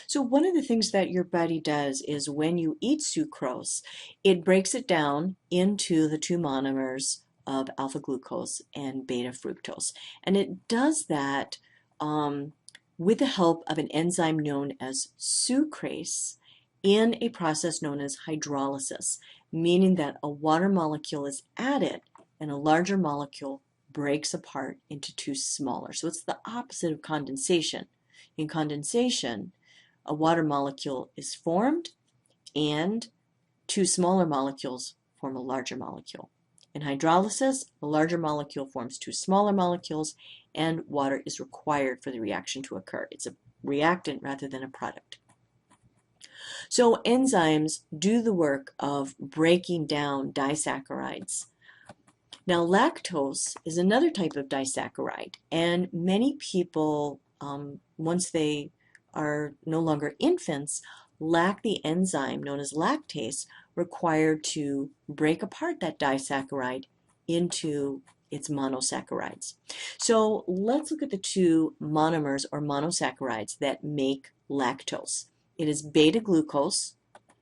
So one of the things that your body does is when you eat sucrose, it breaks it down into the two monomers of alpha glucose and beta fructose. And it does that with the help of an enzyme known as sucrase in a process known as hydrolysis, meaning that a water molecule is added and a larger molecule breaks apart into two smaller. So it's the opposite of condensation. In condensation, a water molecule is formed and two smaller molecules form a larger molecule. In hydrolysis, a larger molecule forms two smaller molecules and water is required for the reaction to occur. It's a reactant rather than a product. So enzymes do the work of breaking down disaccharides. Now lactose is another type of disaccharide, and many people, once they are no longer infants, lack the enzyme known as lactase required to break apart that disaccharide into its monosaccharides. So let's look at the two monomers or monosaccharides that make lactose. It is beta glucose.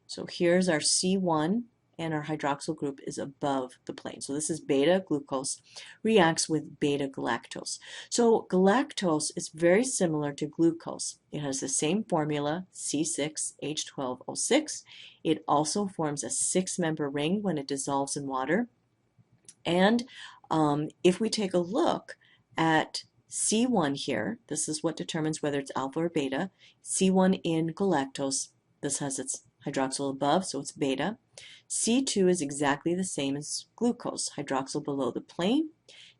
So here's our C1 and our hydroxyl group is above the plane. So this is beta glucose, reacts with beta galactose. So galactose is very similar to glucose. It has the same formula, C6H12O6. It also forms a six-member ring when it dissolves in water. And if we take a look at C1 here, this is what determines whether it's alpha or beta. C1 in galactose, this has its hydroxyl above, so it's beta. C2 is exactly the same as glucose, hydroxyl below the plane.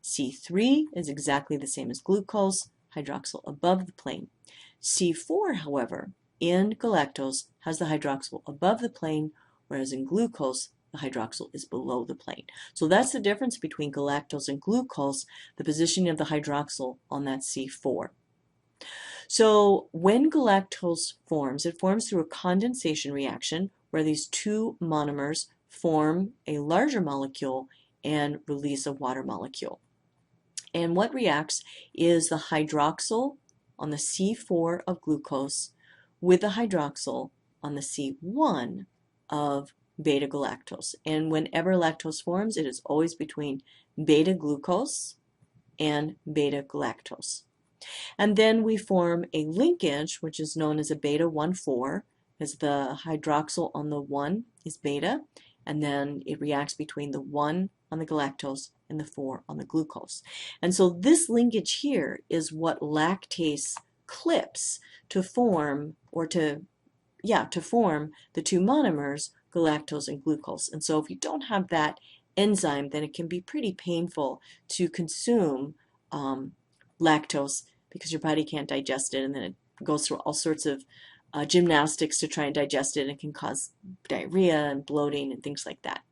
C3 is exactly the same as glucose, hydroxyl above the plane. C4, however, in galactose has the hydroxyl above the plane, whereas in glucose, the hydroxyl is below the plane. So that's the difference between galactose and glucose, the positioning of the hydroxyl on that C4. So when galactose forms, it forms through a condensation reaction where these two monomers form a larger molecule and release a water molecule. And what reacts is the hydroxyl on the C4 of glucose with the hydroxyl on the C1 of beta galactose. And whenever lactose forms, it is always between beta glucose and beta galactose. And then we form a linkage, which is known as a beta 1,4, as the hydroxyl on the 1 is beta, and then it reacts between the 1 on the galactose and the 4 on the glucose. And so this linkage here is what lactase clips to form, or to form the two monomers, galactose and glucose. And so if you don't have that enzyme, then it can be pretty painful to consume lactose because your body can't digest it, and then it goes through all sorts of gymnastics to try and digest it, and it can cause diarrhea and bloating and things like that.